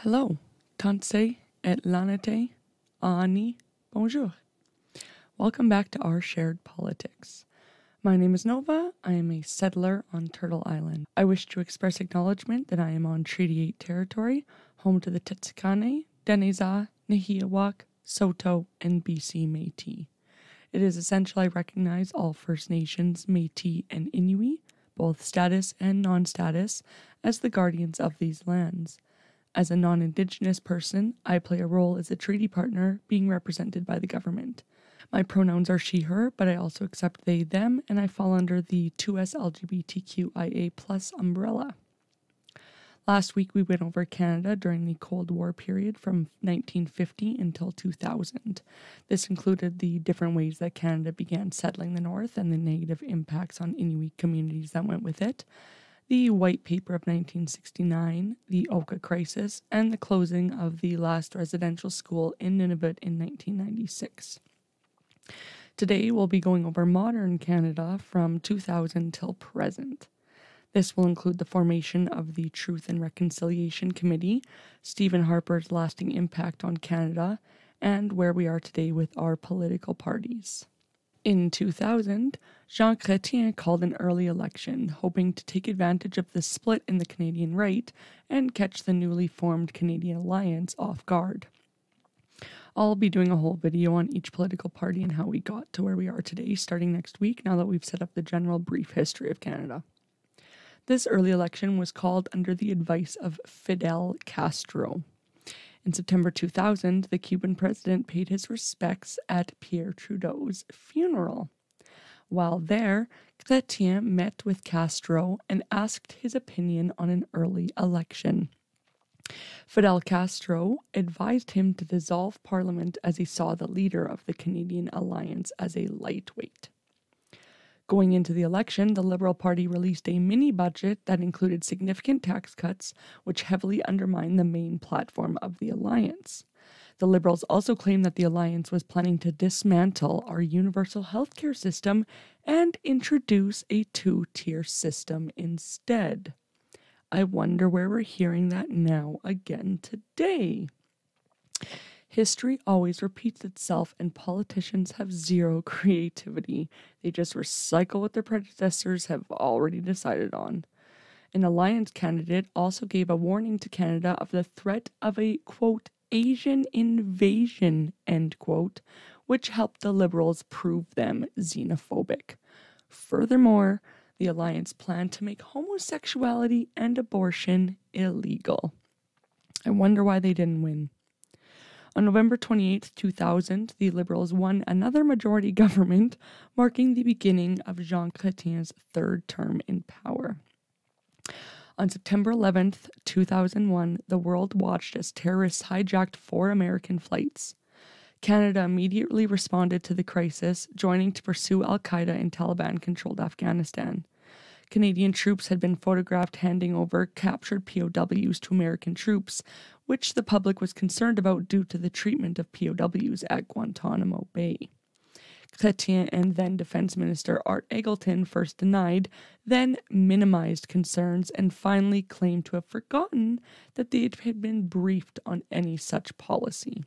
Hello, Tanse et Lanate, Ani, bonjour. Welcome back to our shared politics. My name is Nova. I am a settler on Turtle Island. I wish to express acknowledgement that I am on Treaty 8 territory, home to the Tetsikane, Deneza, Nahiawak, Soto, and BC Métis. It is essential I recognize all First Nations, Métis, and Inuit, both status and non-status, as the guardians of these lands. As a non-Indigenous person, I play a role as a treaty partner being represented by the government. My pronouns are she, her, but I also accept they, them, and I fall under the 2S LGBTQIA+ umbrella. Last week we went over Canada during the Cold War period from 1950 until 2000. This included the different ways that Canada began settling the North and the negative impacts on Inuit communities that went with it, the White Paper of 1969, the Oka Crisis, and the closing of the last residential school in Nunavut in 1996. Today we'll be going over modern Canada from 2000 till present. This will include the formation of the Truth and Reconciliation Committee, Stephen Harper's lasting impact on Canada, and where we are today with our political parties. In 2000, Jean Chrétien called an early election, hoping to take advantage of the split in the Canadian right and catch the newly formed Canadian Alliance off guard. I'll be doing a whole video on each political party and how we got to where we are today starting next week, now that we've set up the general brief history of Canada. This early election was called under the advice of Fidel Castro. In September 2000, the Cuban president paid his respects at Pierre Trudeau's funeral. While there, Chrétien met with Castro and asked his opinion on an early election. Fidel Castro advised him to dissolve Parliament as he saw the leader of the Canadian Alliance as a lightweight. Going into the election, the Liberal Party released a mini-budget that included significant tax cuts, which heavily undermined the main platform of the Alliance. The Liberals also claimed that the Alliance was planning to dismantle our universal healthcare system and introduce a two-tier system instead. I wonder where we're hearing that now again today. History always repeats itself, and politicians have zero creativity. They just recycle what their predecessors have already decided on. An Alliance candidate also gave a warning to Canada of the threat of a, quote, Asian invasion, end quote, which helped the Liberals prove them xenophobic. Furthermore, the Alliance planned to make homosexuality and abortion illegal. I wonder why they didn't win. On November 28, 2000, the Liberals won another majority government, marking the beginning of Jean Chrétien's third term in power. On September 11, 2001, the world watched as terrorists hijacked 4 American flights. Canada immediately responded to the crisis, joining to pursue al-Qaeda in Taliban-controlled Afghanistan. Canadian troops had been photographed handing over captured POWs to American troops, which the public was concerned about due to the treatment of POWs at Guantanamo Bay. Chrétien and then Defense Minister Art Eggleton first denied, then minimized concerns, and finally claimed to have forgotten that they had been briefed on any such policy.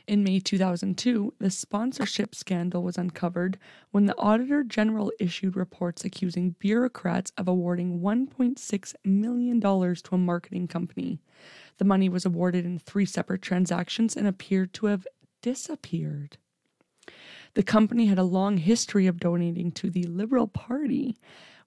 In May 2002, the sponsorship scandal was uncovered when the Auditor General issued reports accusing bureaucrats of awarding $1.6 million to a marketing company. The money was awarded in 3 separate transactions and appeared to have disappeared. The company had a long history of donating to the Liberal Party.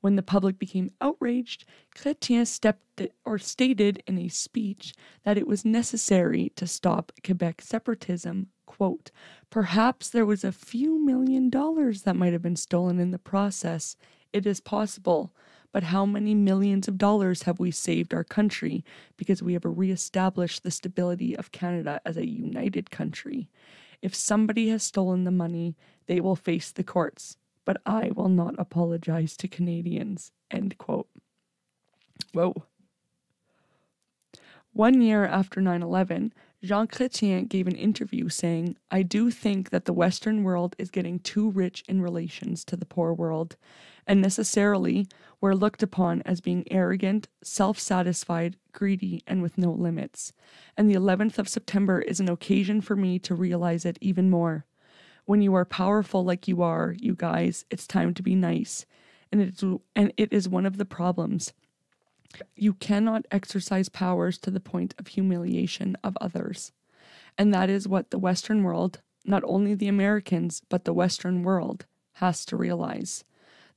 When the public became outraged, Chrétien stated in a speech that it was necessary to stop Quebec separatism. Quote, perhaps there was a few $1 million that might have been stolen in the process. It is possible. But how many millions of dollars have we saved our country because we have reestablished the stability of Canada as a united country? If somebody has stolen the money, they will face the courts. But I will not apologize to Canadians, end quote. Whoa. 1 year after 9/11, Jean Chrétien gave an interview saying, "I do think that the Western world is getting too rich in relations to the poor world, and necessarily we're looked upon as being arrogant, self-satisfied, greedy, and with no limits. And the 11th of September is an occasion for me to realize it even more. When you are powerful like you are, you guys, it's time to be nice. And it is one of the problems. You cannot exercise powers to the point of humiliation of others. And that is what the Western world, not only the Americans, but the Western world, has to realize."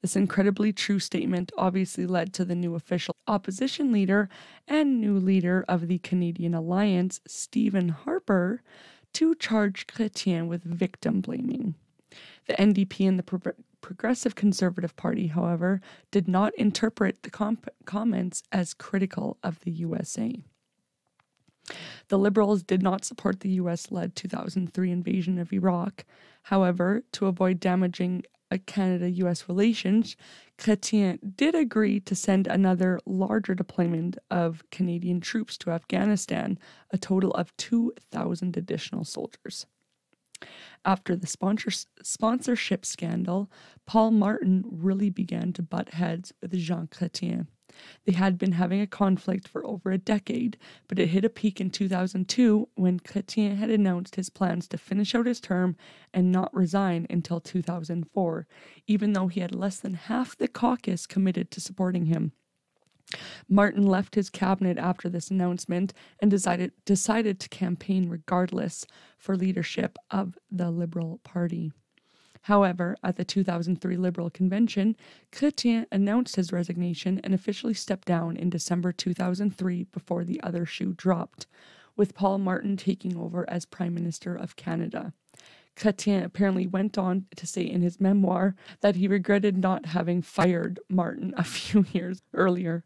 This incredibly true statement obviously led to the new official opposition leader and new leader of the Canadian Alliance, Stephen Harper, to charge Chrétien with victim blaming. The NDP and the Progressive Conservative Party, however, did not interpret the comments as critical of the USA. The Liberals did not support the US-led 2003 invasion of Iraq. However, to avoid damaging Canada-US relations, Chrétien did agree to send another larger deployment of Canadian troops to Afghanistan, a total of 2,000 additional soldiers. After the sponsorship scandal, Paul Martin really began to butt heads with Jean Chrétien. They had been having a conflict for over a decade, but it hit a peak in 2002 when Chrétien had announced his plans to finish out his term and not resign until 2004, even though he had less than half the caucus committed to supporting him. Martin left his cabinet after this announcement and decided to campaign regardless for leadership of the Liberal Party. However, at the 2003 Liberal Convention, Chrétien announced his resignation and officially stepped down in December 2003 before the other shoe dropped, with Paul Martin taking over as Prime Minister of Canada. Chrétien apparently went on to say in his memoir that he regretted not having fired Martin a few years earlier.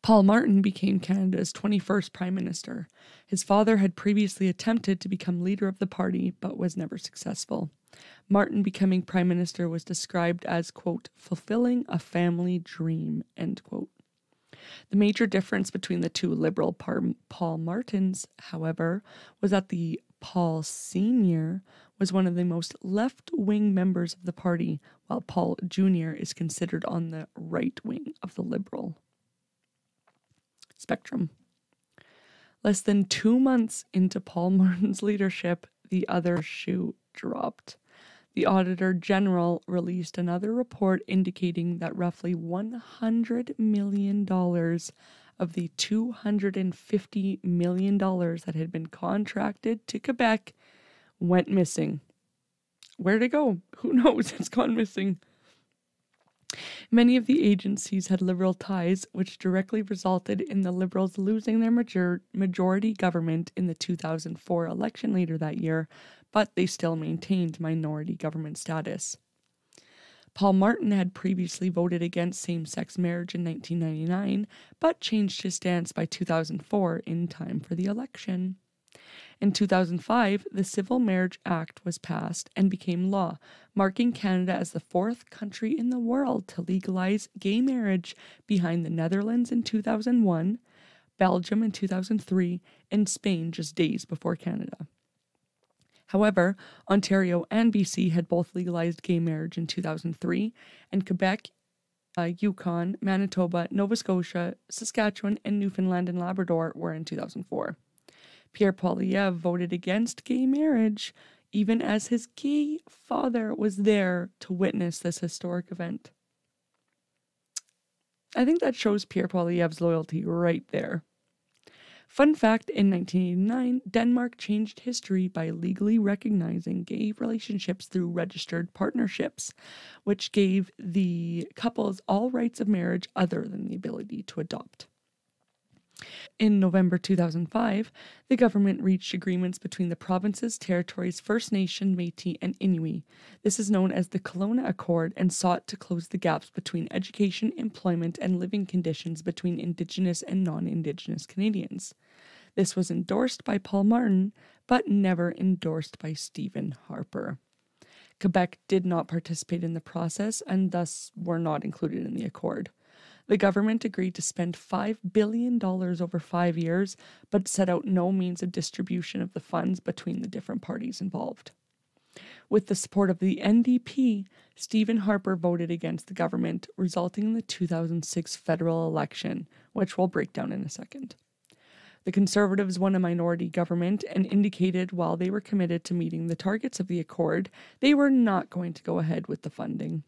Paul Martin became Canada's 21st Prime Minister. His father had previously attempted to become leader of the party, but was never successful. Martin becoming Prime Minister was described as, quote, "fulfilling a family dream," end quote. The major difference between the two Liberal Paul Martins, however, was that the Paul Sr. was one of the most left-wing members of the party, while Paul Jr. is considered on the right wing of the Liberal spectrum. Less than 2 months into Paul Martin's leadership, the other shoe dropped. The Auditor General released another report indicating that roughly $100 million of the $250 million that had been contracted to Quebec went missing. Where'd it go? Who knows? It's gone missing. Many of the agencies had Liberal ties, which directly resulted in the Liberals losing their majority government in the 2004 election later that year, but they still maintained minority government status. Paul Martin had previously voted against same-sex marriage in 1999, but changed his stance by 2004 in time for the election. In 2005, the Civil Marriage Act was passed and became law, marking Canada as the 4th country in the world to legalize gay marriage behind the Netherlands in 2001, Belgium in 2003, and Spain just days before Canada. However, Ontario and BC had both legalized gay marriage in 2003, and Quebec, Yukon, Manitoba, Nova Scotia, Saskatchewan, and Newfoundland and Labrador were in 2004. Pierre Poilievre voted against gay marriage, even as his gay father was there to witness this historic event. I think that shows Pierre Poilievre's loyalty right there. Fun fact, in 1989, Denmark changed history by legally recognizing gay relationships through registered partnerships, which gave the couples all rights of marriage other than the ability to adopt. In November 2005, the government reached agreements between the provinces, territories, First Nation, Métis, and Inuit. This is known as the Kelowna Accord and sought to close the gaps between education, employment, and living conditions between Indigenous and non-Indigenous Canadians. This was endorsed by Paul Martin, but never endorsed by Stephen Harper. Quebec did not participate in the process and thus were not included in the accord. The government agreed to spend $5 billion over 5 years, but set out no means of distribution of the funds between the different parties involved. With the support of the NDP, Stephen Harper voted against the government, resulting in the 2006 federal election, which we'll break down in a second. The Conservatives won a minority government and indicated while they were committed to meeting the targets of the Accord, they were not going to go ahead with the funding.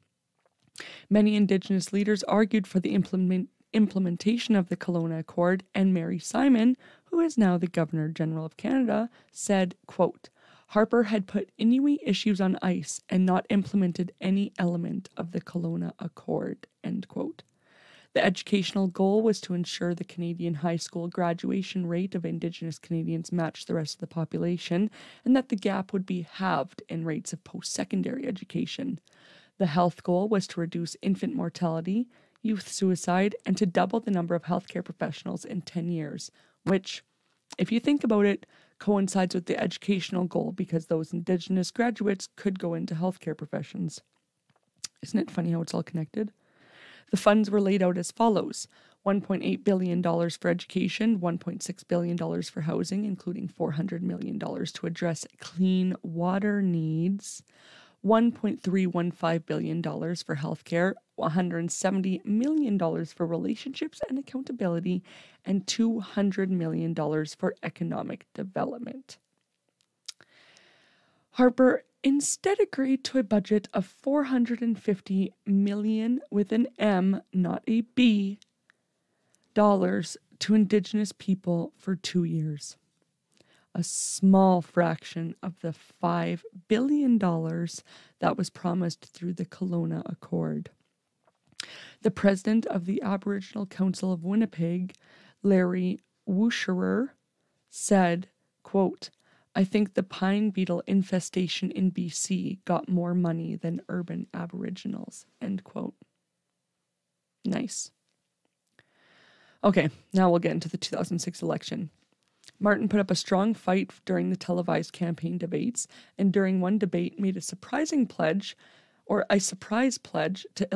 Many Indigenous leaders argued for the implementation of the Kelowna Accord, and Mary Simon, who is now the Governor-General of Canada, said, quote, Harper had put Inuit issues on ice and not implemented any element of the Kelowna Accord, end quote. The educational goal was to ensure the Canadian high school graduation rate of Indigenous Canadians matched the rest of the population, and that the gap would be halved in rates of post-secondary education. The health goal was to reduce infant mortality, youth suicide, and to double the number of healthcare professionals in 10 years, which, if you think about it, coincides with the educational goal because those Indigenous graduates could go into healthcare professions. Isn't it funny how it's all connected? The funds were laid out as follows: $1.8 billion for education, $1.6 billion for housing, including $400 million to address clean water needs, $1.315 billion for healthcare, $170 million for relationships and accountability, and $200 million for economic development. Harper instead agreed to a budget of $450 million with an M, not a B, dollars to Indigenous people for 2 years. A small fraction of the $5 billion that was promised through the Kelowna Accord. The president of the Aboriginal Council of Winnipeg, Larry Wusherer, said, quote, I think the pine beetle infestation in BC got more money than urban Aboriginals, end quote. Nice. Okay, now we'll get into the 2006 election. Martin put up a strong fight during the televised campaign debates, and during one debate made a surprise pledge to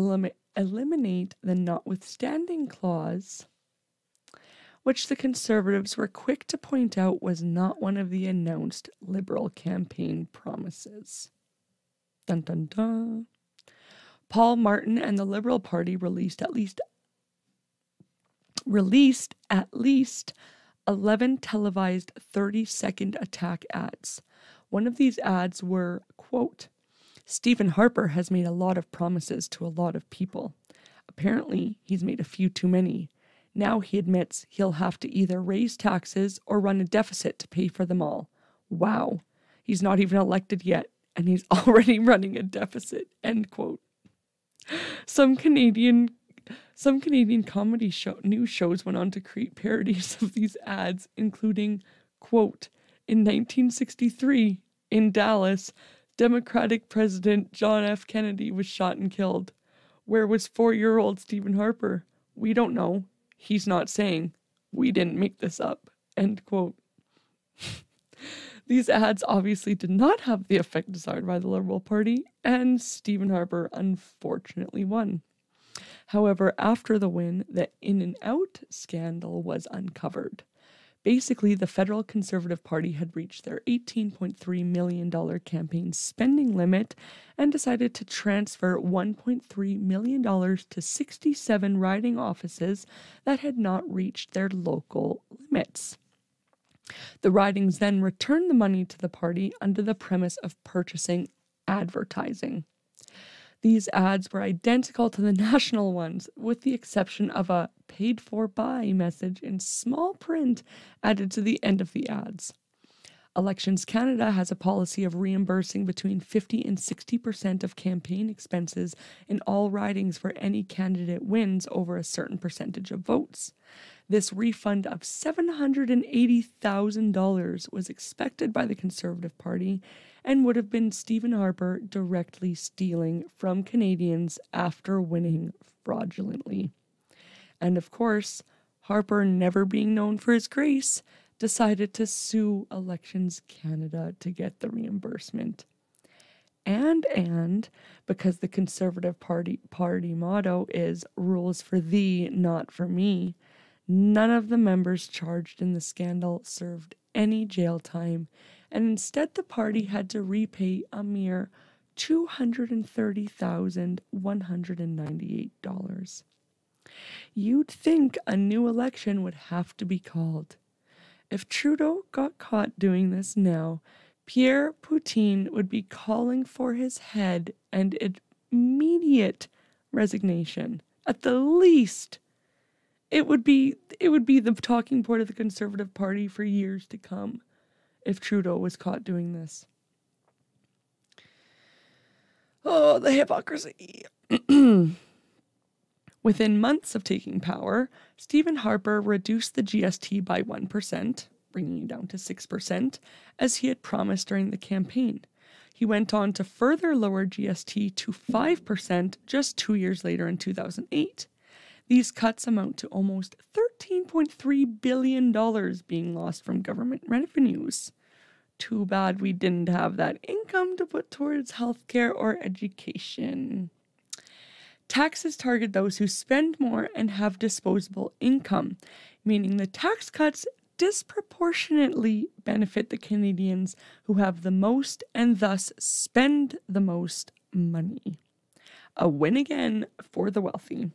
eliminate the notwithstanding clause, which the Conservatives were quick to point out was not one of the announced Liberal campaign promises. Dun dun dun. Paul Martin and the Liberal Party released at least 11 televised 30-second attack ads. One of these ads were, quote, Stephen Harper has made a lot of promises to a lot of people. Apparently, he's made a few too many. Now he admits he'll have to either raise taxes or run a deficit to pay for them all. Wow, he's not even elected yet, and he's already running a deficit, end quote. Some Canadian comedy news shows went on to create parodies of these ads, including, quote, in 1963, in Dallas, Democratic President John F. Kennedy was shot and killed. Where was 4-year-old Stephen Harper? We don't know. He's not saying. We didn't make this up, end quote. These ads obviously did not have the effect desired by the Liberal Party, and Stephen Harper unfortunately won. However, after the win, the In-N-Out scandal was uncovered. Basically, the federal Conservative Party had reached their $18.3 million campaign spending limit and decided to transfer $1.3 million to 67 riding offices that had not reached their local limits. The ridings then returned the money to the party under the premise of purchasing advertising. These ads were identical to the national ones, with the exception of a paid-for-by message in small print added to the end of the ads. Elections Canada has a policy of reimbursing between 50 and 60% of campaign expenses in all ridings where any candidate wins over a certain percentage of votes. This refund of $780,000 was expected by the Conservative Party and would have been Stephen Harper directly stealing from Canadians after winning fraudulently. And of course, Harper, never being known for his grace, decided to sue Elections Canada to get the reimbursement. and because the Conservative Party motto is rules for thee, not for me, none of the members charged in the scandal served any jail time, and instead the party had to repay a mere $230,198. You'd think a new election would have to be called. If Trudeau got caught doing this now, Pierre Poutine would be calling for his head and immediate resignation. At the least, it would be the talking point of the Conservative Party for years to come if Trudeau was caught doing this. Oh, the hypocrisy. Within months of taking power, Stephen Harper reduced the GST by 1%, bringing it down to 6%, as he had promised during the campaign. He went on to further lower GST to 5% just 2 years later in 2008. These cuts amount to almost $13.3 billion being lost from government revenues. Too bad we didn't have that income to put towards healthcare or education. Taxes target those who spend more and have disposable income, meaning the tax cuts disproportionately benefit the Canadians who have the most and thus spend the most money. A win again for the wealthy.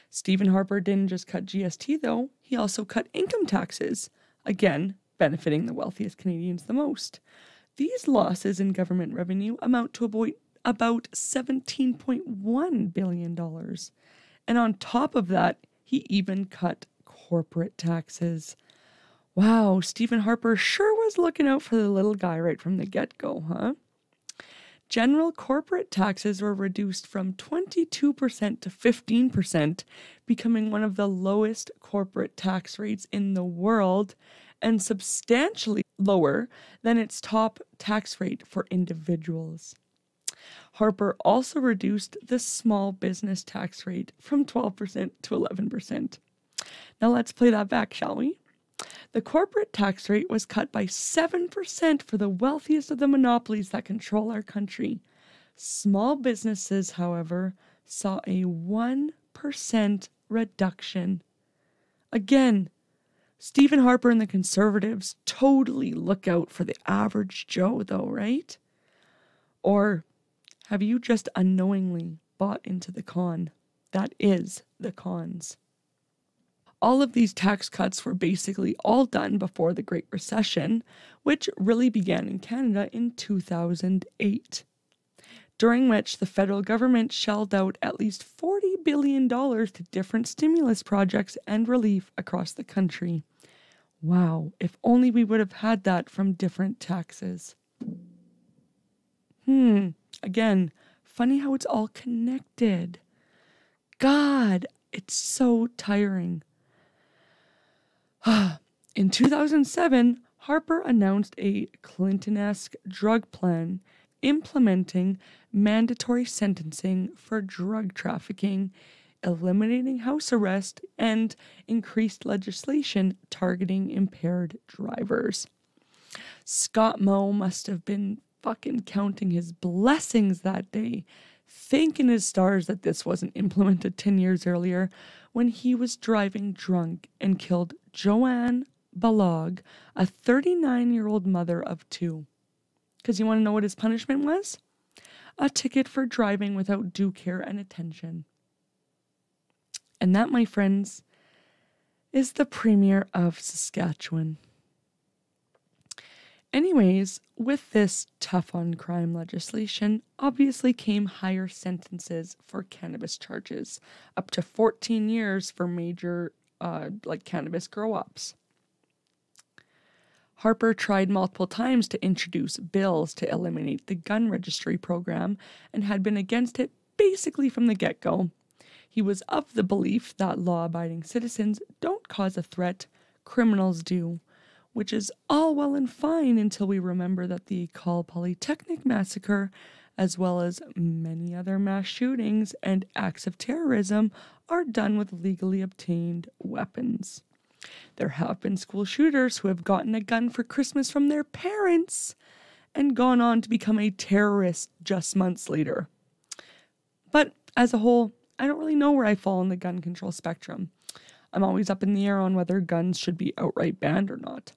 Stephen Harper didn't just cut GST though, he also cut income taxes, again benefiting the wealthiest Canadians the most. These losses in government revenue amount to about $17.1 billion. And on top of that, he even cut corporate taxes. Wow, Stephen Harper sure was looking out for the little guy right from the get-go, huh? General corporate taxes were reduced from 22% to 15%, becoming one of the lowest corporate tax rates in the world and substantially lower than its top tax rate for individuals. Harper also reduced the small business tax rate from 12% to 11%. Now let's play that back, shall we? The corporate tax rate was cut by 7% for the wealthiest of the monopolies that control our country. Small businesses, however, saw a 1% reduction. Again, Stephen Harper and the Conservatives totally look out for the average Joe, though, right? Or have you just unknowingly bought into the con? That is the cons. All of these tax cuts were basically all done before the Great Recession, which really began in Canada in 2008, during which the federal government shelled out at least $40 billion to different stimulus projects and relief across the country. Wow, if only we would have had that from different taxes. Again, funny how it's all connected. God, it's so tiring. In 2007, Harper announced a Clinton-esque drug plan implementing mandatory sentencing for drug trafficking, eliminating house arrest, and increased legislation targeting impaired drivers. Scott Moe must have been fucking counting his blessings that day, thanking his stars that this wasn't implemented 10 years earlier when he was driving drunk and killed Joanne Balog, a 39-year-old mother of two. Because you want to know what his punishment was? A ticket for driving without due care and attention. And that, my friends, is the Premier of Saskatchewan. Anyways, with this tough on crime legislation, obviously came higher sentences for cannabis charges, up to 14 years for major, cannabis grow-ups. Harper tried multiple times to introduce bills to eliminate the gun registry program and had been against it basically from the get-go. He was of the belief that law-abiding citizens don't cause a threat, criminals do, which is all well and fine until we remember that the École Polytechnique massacre, as well as many other mass shootings and acts of terrorism, are done with legally obtained weapons. There have been school shooters who have gotten a gun for Christmas from their parents, and gone on to become a terrorist just months later. But as a whole, I don't really know where I fall on the gun control spectrum. I'm always up in the air on whether guns should be outright banned or not.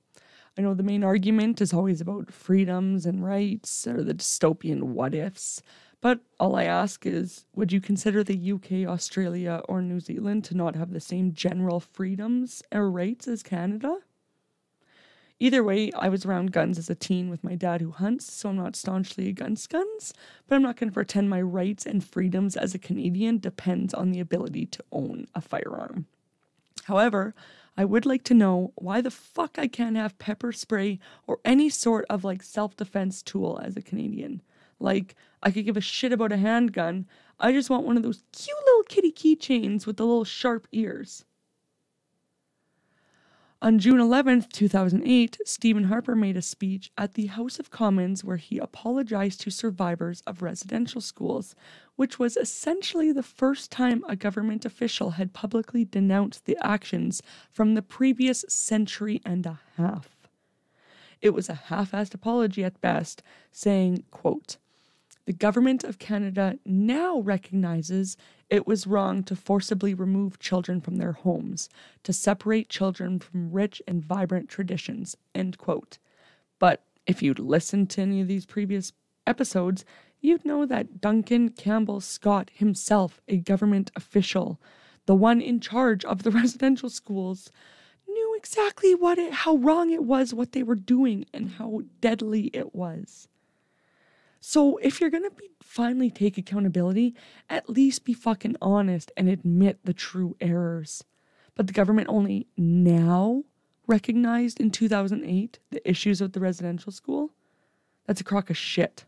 I know the main argument is always about freedoms and rights or the dystopian what ifs, but all I ask is, would you consider the UK, Australia, or New Zealand to not have the same general freedoms or rights as Canada? Either way, I was around guns as a teen with my dad who hunts, so I'm not staunchly against guns, but I'm not going to pretend my rights and freedoms as a Canadian depends on the ability to own a firearm. However, I would like to know why the fuck I can't have pepper spray or any sort of self-defense tool as a Canadian. I could give a shit about a handgun. I just want one of those cute little kitty keychains with the little sharp ears. On June 11th, 2008, Stephen Harper made a speech at the House of Commons where he apologized to survivors of residential schools, which was essentially the first time a government official had publicly denounced the actions from the previous century and a half. It was a half-assed apology at best, saying, quote, "The government of Canada now recognizes it was wrong to forcibly remove children from their homes, to separate children from rich and vibrant traditions," end quote. But if you'd listened to any of these previous episodes, you'd know that Duncan Campbell Scott himself, a government official, the one in charge of the residential schools, knew exactly how wrong it was, what they were doing, and how deadly it was. So if you're going to finally take accountability, at least be fucking honest and admit the true errors. But the government only now recognized in 2008 the issues with the residential school? That's a crock of shit.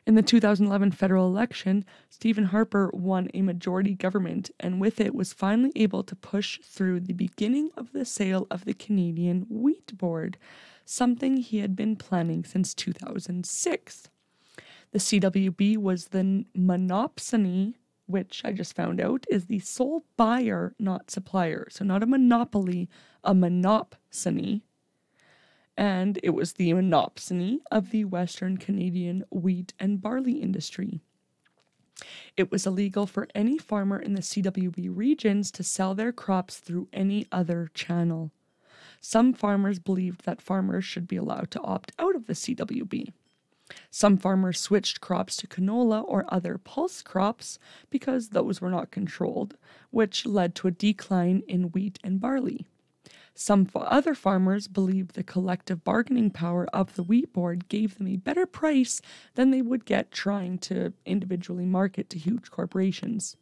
In the 2011 federal election, Stephen Harper won a majority government and with it was finally able to push through the beginning of the sale of the Canadian Wheat Board, something he had been planning since 2006. The CWB was the monopsony, which I just found out is the sole buyer, not supplier. So not a monopoly, a monopsony. And it was the monopsony of the Western Canadian wheat and barley industry. It was illegal for any farmer in the CWB regions to sell their crops through any other channel. Some farmers believed that farmers should be allowed to opt out of the CWB. Some farmers switched crops to canola or other pulse crops because those were not controlled, which led to a decline in wheat and barley. Some other farmers believed the collective bargaining power of the wheat board gave them a better price than they would get trying to individually market to huge corporations.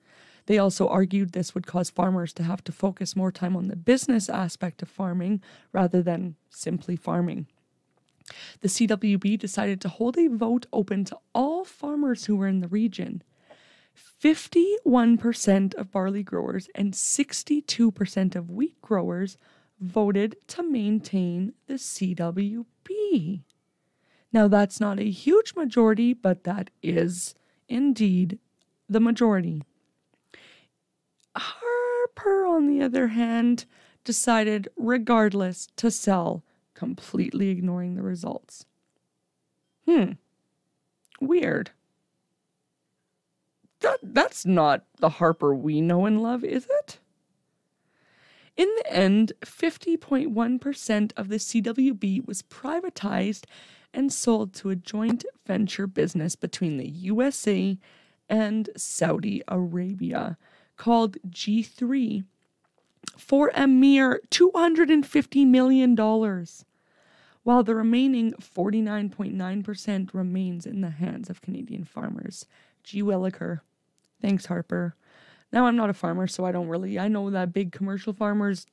They also argued this would cause farmers to have to focus more time on the business aspect of farming rather than simply farming. The CWB decided to hold a vote open to all farmers who were in the region. 51% of barley growers and 62% of wheat growers voted to maintain the CWB. Now, that's not a huge majority, but that is indeed the majority. Harper, on the other hand, decided regardless to sell, completely ignoring the results. Weird. That's not the Harper we know and love, is it? In the end, 50.1% of the CWB was privatized and sold to a joint venture business between the USA and Saudi Arabia called G3 for a mere $250 million, while the remaining 49.9% remains in the hands of Canadian farmers. Gee williker. Thanks, Harper. Now, I'm not a farmer, so I know that big commercial farmers,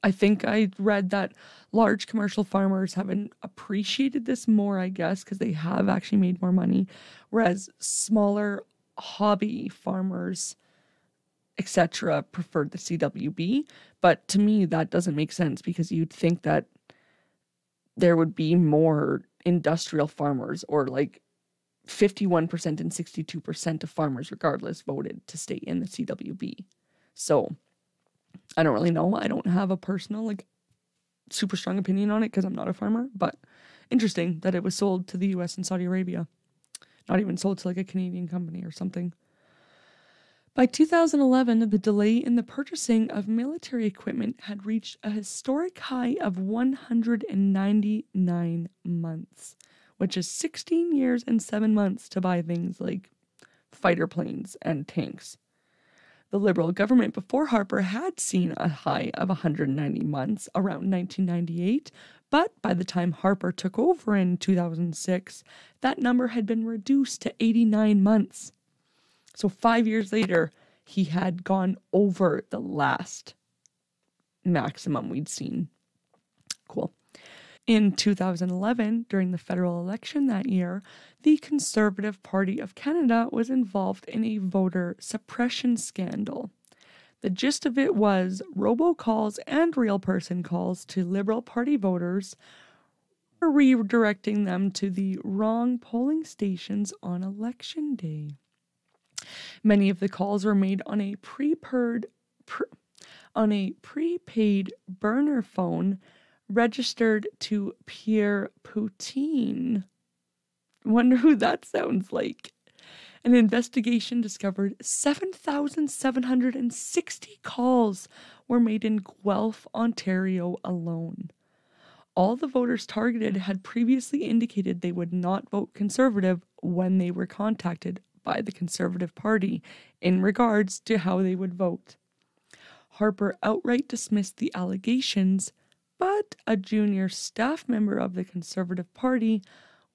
I think I read that large commercial farmers haven't appreciated this more, I guess, because they have actually made more money, whereas smaller hobby farmers, etc., preferred the CWB. But to me, that doesn't make sense because you'd think that there would be more industrial farmers or 51% and 62% of farmers, regardless, voted to stay in the CWB. So, I don't really know. I don't have a personal, super strong opinion on it because I'm not a farmer. But Interesting that it was sold to the US and Saudi Arabia, not even sold to like a Canadian company or something. By 2011, the delay in the purchasing of military equipment had reached a historic high of 199 months, which is 16 years and 7 months to buy things like fighter planes and tanks. The Liberal government before Harper had seen a high of 190 months around 1998, but by the time Harper took over in 2006, that number had been reduced to 89 months. So 5 years later, he had gone over the last maximum we'd seen. Cool. In 2011, during the federal election that year, the Conservative Party of Canada was involved in a voter suppression scandal. The gist of it was robocalls and real person calls to Liberal Party voters were redirecting them to the wrong polling stations on election day. Many of the calls were made on a prepaid burner phone registered to Pierre Poutine. Wonder who that sounds like. An investigation discovered 7,760 calls were made in Guelph, Ontario alone. All the voters targeted had previously indicated they would not vote Conservative when they were contacted by the Conservative Party in regards to how they would vote. Harper outright dismissed the allegations, but a junior staff member of the Conservative Party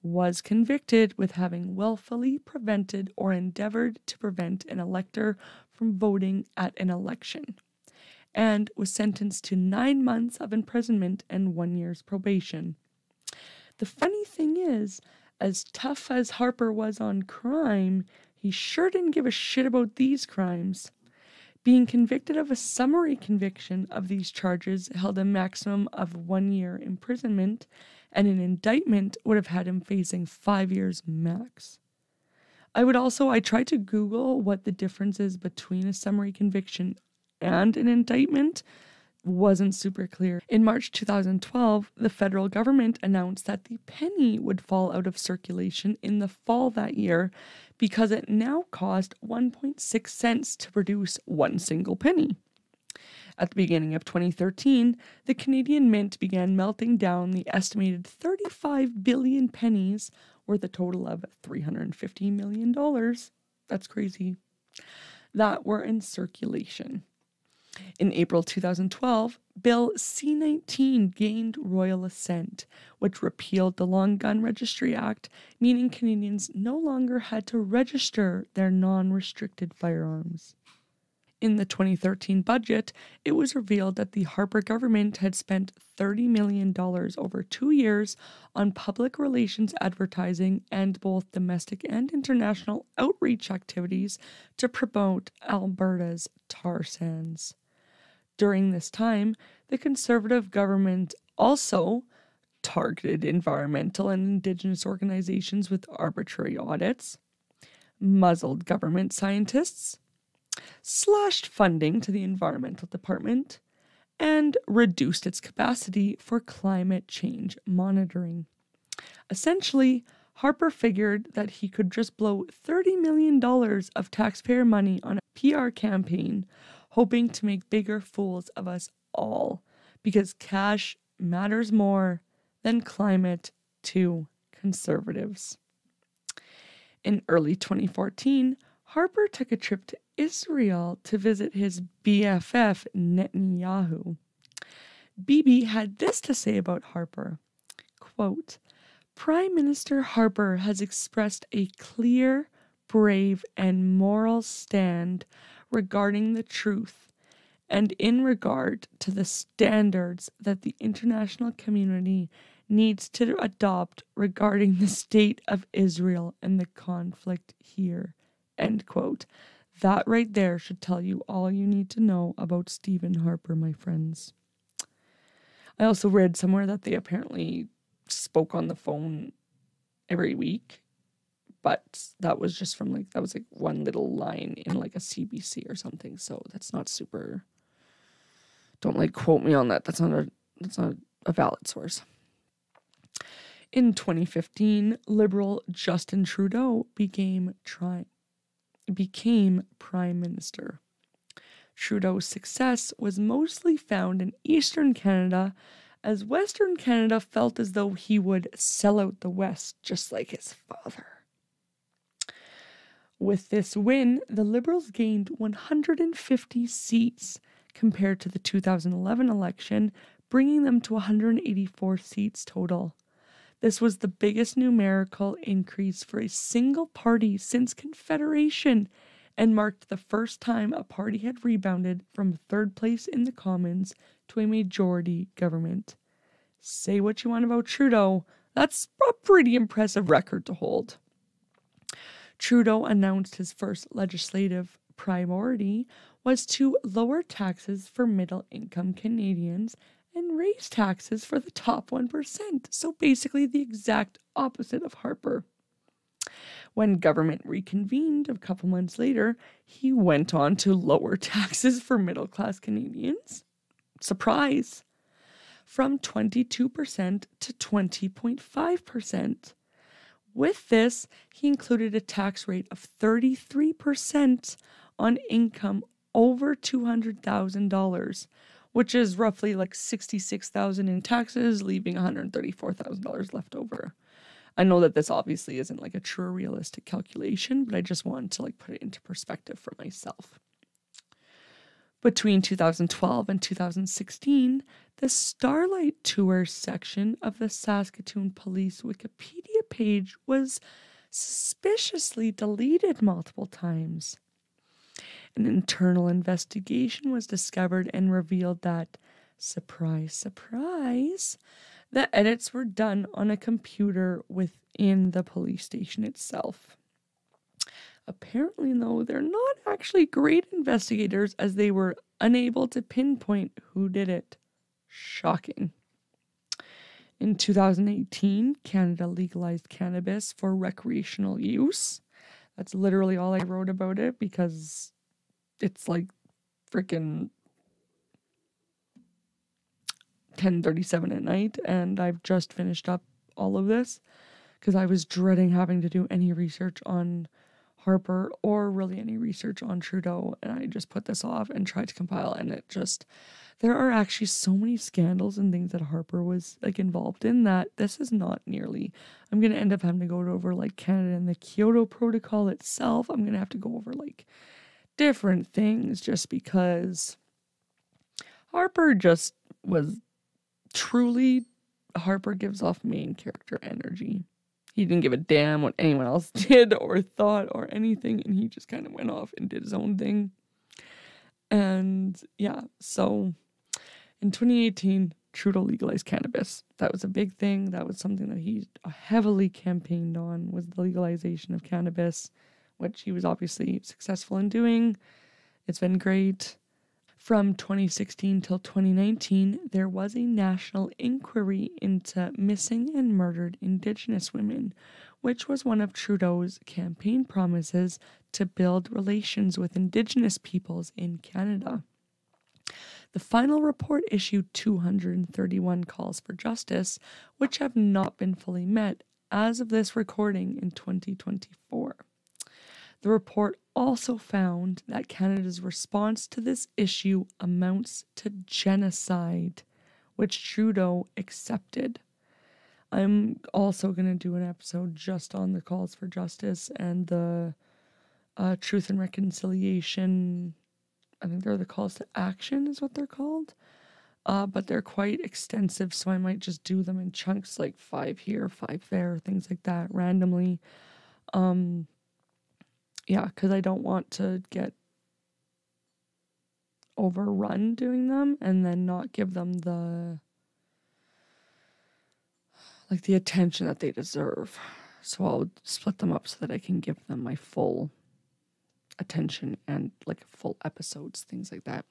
was convicted with having willfully prevented or endeavored to prevent an elector from voting at an election, and was sentenced to 9 months of imprisonment and 1 year's probation. The funny thing is, as tough as Harper was on crime, he sure didn't give a shit about these crimes. Being convicted of a summary conviction of these charges held a maximum of 1 year imprisonment, and an indictment would have had him facing 5 years max. I tried to Google what the difference is between a summary conviction and an indictment. Wasn't super clear. In March 2012, the federal government announced that the penny would fall out of circulation in the fall that year because it now cost 1.6 cents to produce one single penny. At the beginning of 2013, the Canadian Mint began melting down the estimated 35 billion pennies, worth a total of $350 million. That's crazy. That were in circulation. In April 2012, Bill C-19 gained royal assent, which repealed the Long Gun Registry Act, meaning Canadians no longer had to register their non-restricted firearms. In the 2013 budget, it was revealed that the Harper government had spent $30 million over 2 years on public relations advertising and both domestic and international outreach activities to promote Alberta's tar sands. During this time, the Conservative government also targeted environmental and Indigenous organizations with arbitrary audits, muzzled government scientists, slashed funding to the Environmental Department, and reduced its capacity for climate change monitoring. Essentially, Harper figured that he could just blow $30 million of taxpayer money on a PR campaign, hoping to make bigger fools of us all, because cash matters more than climate to conservatives. In early 2014, Harper took a trip to Israel to visit his BFF Netanyahu. Bibi had this to say about Harper, quote, "Prime Minister Harper has expressed a clear, brave, and moral stand regarding the truth and in regard to the standards that the international community needs to adopt regarding the state of Israel and the conflict here." End quote. That right there should tell you all you need to know about Stephen Harper, my friends. I also read somewhere that they apparently spoke on the phone every week, but that was just from that was one little line in a CBC or something, so that's not super, don't quote me on that. That's not a valid source. In 2015, Liberal Justin Trudeau became Prime Minister. Trudeau's success was mostly found in Eastern Canada, as Western Canada felt as though he would sell out the West, just like his father. With this win, the Liberals gained 150 seats compared to the 2011 election, bringing them to 184 seats total. This was the biggest numerical increase for a single party since Confederation and marked the first time a party had rebounded from third place in the Commons to a majority government. Say what you want about Trudeau, that's a pretty impressive record to hold. Trudeau announced his first legislative priority was to lower taxes for middle-income Canadians and raise taxes for the top 1%, so basically the exact opposite of Harper. When government reconvened a couple months later, he went on to lower taxes for middle-class Canadians. Surprise! From 22% to 20.5%. With this, he included a tax rate of 33% on income over $200,000, which is roughly like $66,000 in taxes, leaving $134,000 left over. I know that this obviously isn't like a true realistic calculation, but I just wanted to like put it into perspective for myself. Between 2012 and 2016, the Starlight Tour section of the Saskatoon Police Wikipedia page was suspiciously deleted multiple times. An internal investigation was discovered and revealed that, surprise, surprise, the edits were done on a computer within the police station itself. Apparently, though, they're not actually great investigators as they were unable to pinpoint who did it. Shocking. In 2018, Canada legalized cannabis for recreational use. That's literally all I wrote about it because it's like freaking 10:37 at night and I've just finished up all of this because I was dreading having to do any research on Harper or really any research on Trudeau, and I just put this off and tried to compile, and there are actually so many scandals and things that Harper was like involved in that this is not nearly. I'm going to end up having to go over like Canada and the Kyoto Protocol itself. I'm going to have to go over like different things just because Harper just was truly, Harper gives off main character energy. He didn't give a damn what anyone else did or thought or anything, and he just kind of went off and did his own thing. And yeah, so in 2018, Trudeau legalized cannabis. That was a big thing. That was something that he heavily campaigned on, was the legalization of cannabis, which he was obviously successful in doing. It's been great. From 2016 till 2019, there was a national inquiry into missing and murdered Indigenous women, which was one of Trudeau's campaign promises to build relations with Indigenous peoples in Canada. The final report issued 231 calls for justice, which have not been fully met as of this recording in 2024. The report also found that Canada's response to this issue amounts to genocide, which Trudeau accepted. I'm also going to do an episode just on the calls for justice and the truth and reconciliation. I think they're the calls to action is what they're called. But they're quite extensive, so I might just do them in chunks, like 5 here, 5 there, things like that, randomly. Yeah, because I don't want to get overrun doing them and then not give them the attention that they deserve. So I'll split them up so that I can give them my full attention and like full episodes, things like that.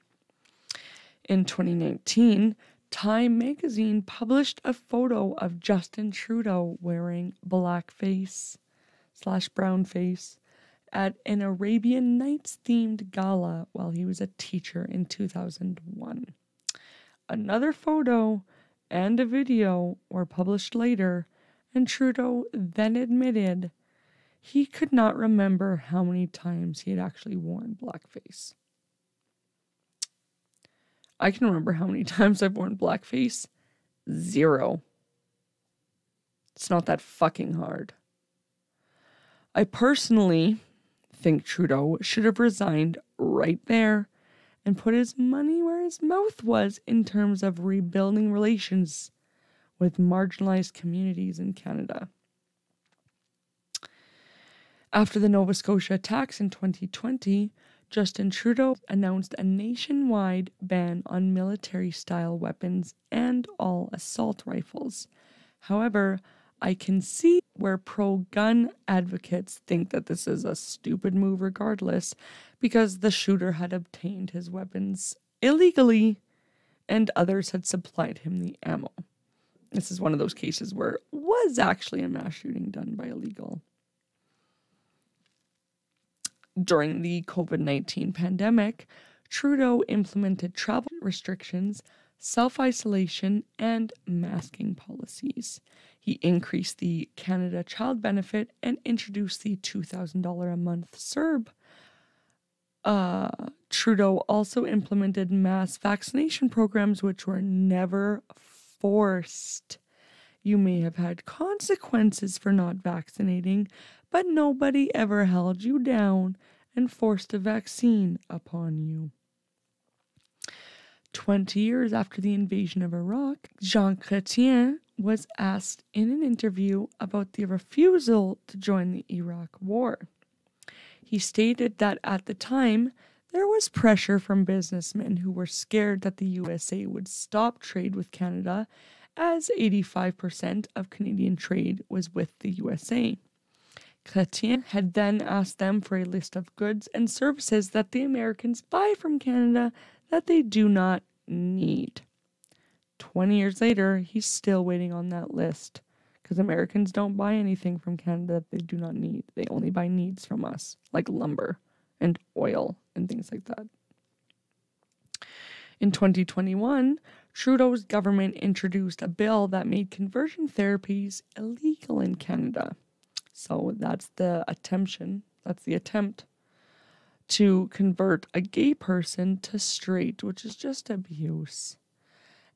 In 2019, Time magazine published a photo of Justin Trudeau wearing blackface/brownface at an Arabian Nights themed gala while he was a teacher in 2001. Another photo and a video were published later, And Trudeau then admitted he could not remember how many times he had actually worn blackface. I can remember how many times I've worn blackface. 0. It's not that fucking hard. I personally think Trudeau should have resigned right there and put his money where his mouth was in terms of rebuilding relations with marginalized communities in Canada. After the Nova Scotia attacks in 2020, Justin Trudeau announced a nationwide ban on military-style weapons and all assault rifles. However, I can see where pro-gun advocates think that this is a stupid move regardless, because the shooter had obtained his weapons illegally and others had supplied him the ammo. This is one of those cases where it was actually a mass shooting done by illegal. During the COVID-19 pandemic, Trudeau implemented travel restrictions, self-isolation, and masking policies. He increased the Canada Child Benefit and introduced the $2,000 a month CERB. Trudeau also implemented mass vaccination programs which were never forced. You may have had consequences for not vaccinating, but nobody ever held you down and forced a vaccine upon you. 20 years after the invasion of Iraq, Jean Chrétien was asked in an interview about the refusal to join the Iraq War. He stated that at the time, there was pressure from businessmen who were scared that the USA would stop trade with Canada, as 85% of Canadian trade was with the USA. Chrétien had then asked them for a list of goods and services that the Americans buy from Canada that they do not need. 20 years later, he's still waiting on that list, because Americans don't buy anything from Canada that they do not need. They only buy needs from us, like lumber and oil and things like that. In 2021, Trudeau's government introduced a bill that made conversion therapies illegal in Canada. So that's the attempt to convert a gay person to straight, which is just abuse.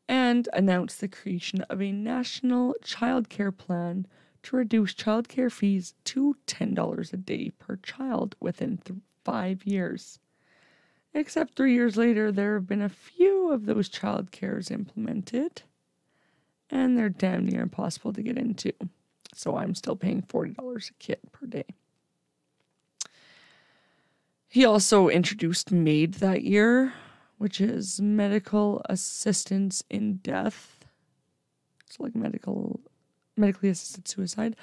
And announced the creation of a national childcare plan to reduce childcare fees to $10 a day per child within 5 years. Except 3 years later, there have been a few of those child cares implemented, and they're damn near impossible to get into. So I'm still paying $40 a kid per day. He also introduced MAID that year, which is medical assistance in death. It's like medically assisted suicide.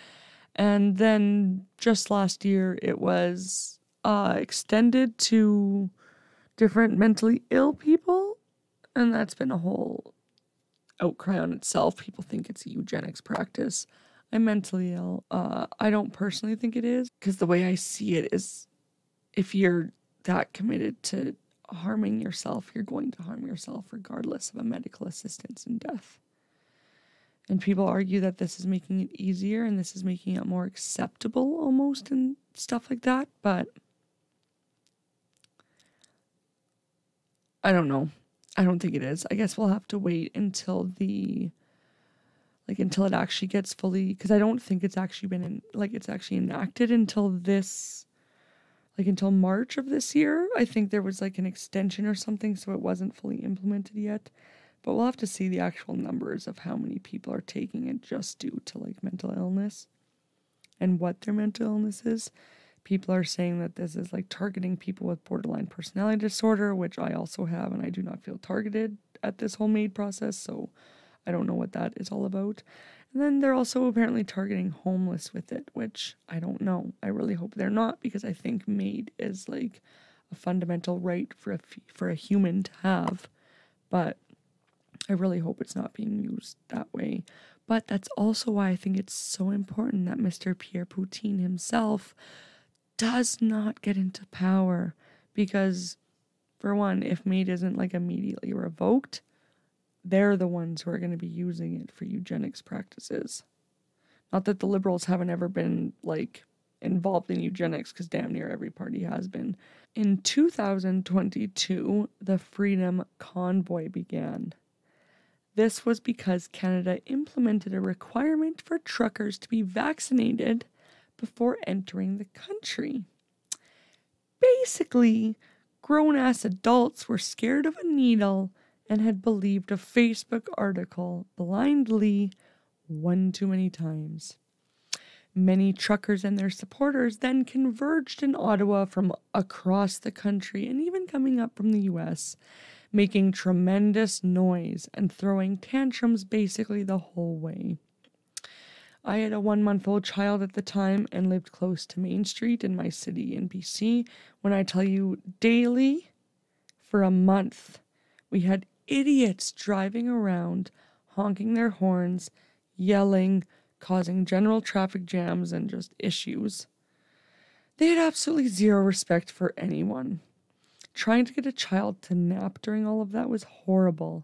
And then just last year, it was extended to different mentally ill people, and that's been a whole outcry on itself. People think it's a eugenics practice. I'm mentally ill. I don't personally think it is, because the way I see it is, if you're that committed to harming yourself, you're going to harm yourself regardless of a medical assistance in death. And people argue that this is making it easier and this is making it more acceptable almost and stuff like that, but I don't know. I don't think it is. I guess we'll have to wait until until it actually gets fully, because I don't think it's actually been it's actually enacted until until March of this year. I think there was an extension or something, so it wasn't fully implemented yet. But we'll have to see the actual numbers of how many people are taking it just due to mental illness and what their mental illness is. People are saying that this is targeting people with borderline personality disorder, which I also have, and I do not feel targeted at this whole MAID process, so I don't know what that is all about. And then they're also apparently targeting homeless with it, which I don't know. I really hope they're not, because I think MAID is a fundamental right for a human to have, but I really hope it's not being used that way. But that's also why I think it's so important that Mr. Pierre Poutine himself does not get into power, because, for one, if MAID isn't immediately revoked, they're the ones who are going to be using it for eugenics practices. Not that the Liberals haven't ever been, like, involved in eugenics, because damn near every party has been. In 2022, the Freedom Convoy began. This was because Canada implemented a requirement for truckers to be vaccinated before entering the country. Basically, grown-ass adults were scared of a needle and had believed a Facebook article blindly one too many times. Many truckers and their supporters then converged in Ottawa from across the country and even coming up from the US, making tremendous noise and throwing tantrums basically the whole way. I had a 1-month-old child at the time and lived close to Main Street in my city in BC. When I tell you daily, for a month, we had idiots driving around, honking their horns, yelling, causing general traffic jams and just issues. They had absolutely zero respect for anyone. Trying to get a child to nap during all of that was horrible.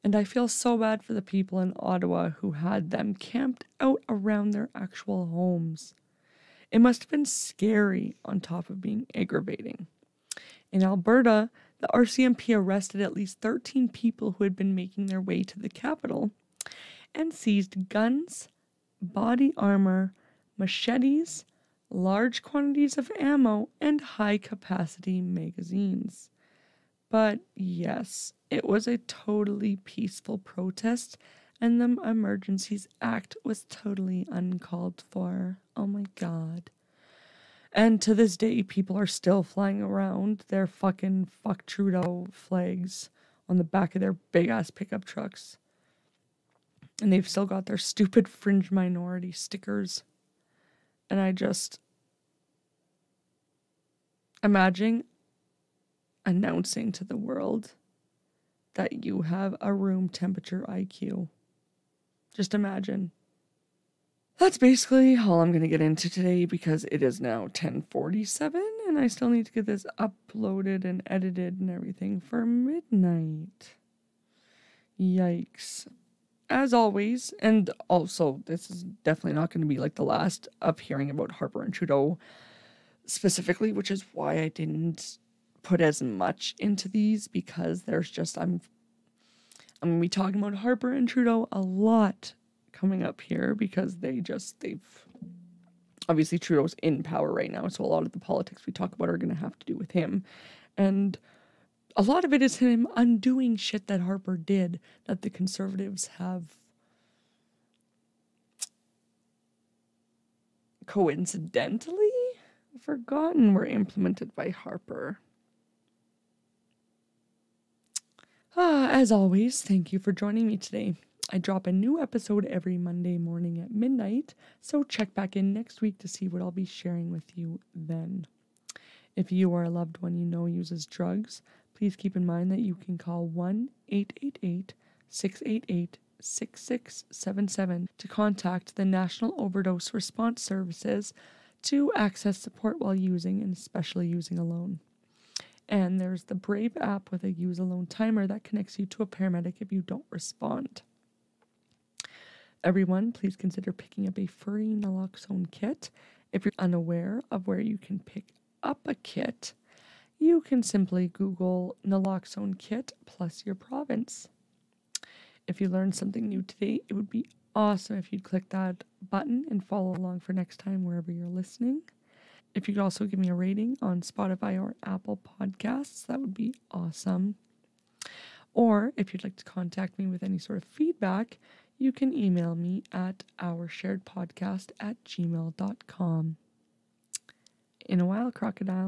And I feel so bad for the people in Ottawa who had them camped out around their actual homes. It must have been scary on top of being aggravating. In Alberta, the RCMP arrested at least 13 people who had been making their way to the capital and seized guns, body armor, machetes, large quantities of ammo, and high-capacity magazines. But yes, it was a totally peaceful protest, and the Emergencies Act was totally uncalled for. Oh my god. And to this day, people are still flying around their fucking fuck Trudeau flags on the back of their big-ass pickup trucks. And they've still got their stupid fringe minority stickers. And I just imagine announcing to the world that you have a room temperature IQ. Just imagine. That's basically all I'm going to get into today because it is now 10:47 and I still need to get this uploaded and edited and everything for midnight. Yikes. As always, and also this is definitely not going to be like the last of hearing about Harper and Trudeau specifically, which is why I didn't put as much into these because there's just, I'm going to be talking about Harper and Trudeau a lot coming up here because they've obviously Trudeau's in power right now, so a lot of the politics we talk about are going to have to do with him, and a lot of it is him undoing shit that Harper did that the Conservatives have coincidentally forgotten were implemented by Harper. As always, thank you for joining me today. I drop a new episode every Monday morning at midnight, so check back in next week to see what I'll be sharing with you then. If you or a loved one you know uses drugs, please keep in mind that you can call 1-888-688-6677 to contact the National Overdose Response Services to access support while using and especially using alone. And there's the Brave app with a use alone timer that connects you to a paramedic if you don't respond. Everyone, please consider picking up a free naloxone kit. If you're unaware of where you can pick up a kit, you can simply Google naloxone kit plus your province. If you learned something new today, it would be awesome if you'd click that button and follow along for next time wherever you're listening. If you could also give me a rating on Spotify or Apple Podcasts, that would be awesome. Or if you'd like to contact me with any sort of feedback, you can email me at oursharedpodcast@gmail.com. In a while, crocodile.